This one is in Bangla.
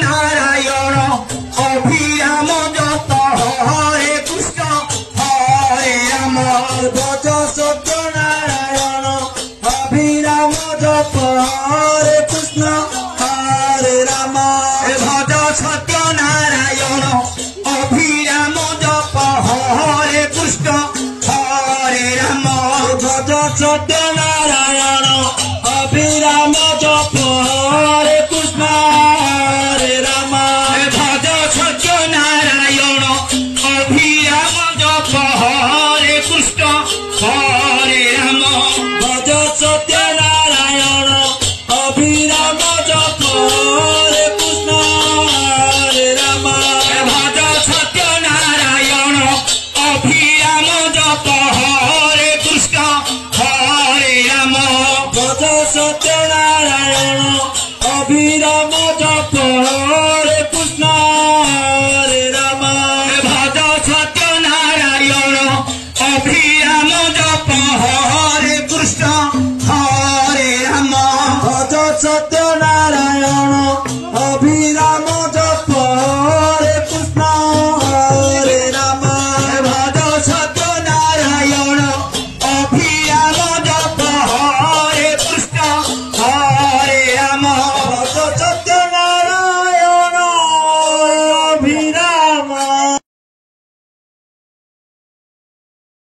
নারায়ণ অভিরাম যত হরে কৃষ্ণ হরে রাম ভজ সত্য নারায়ণ অভিরাম যত হরে কৃষ্ণ হরে রাম ভজ সত্য নারায়ণ অভিরাম জপ হরে কৃষ্ণ হরে রাম ভজ সত্য নারায়ণ অভিরাম জপ হরে কৃষ্ণ হরে রাম ভজ সত্য নারায়ণ অভিরাম জপ হরে কৃষ্ণ হরে রাম ভজ সত্য নারায়ণ অভিরাম জপ হরে কৃষ্ণ হরে রাম ভজ সত্য নারায়ণ অভিরাম জপ হরে কৃষ্ণ হরে রাম ভজ সত্য নারায়ণ অভিরাম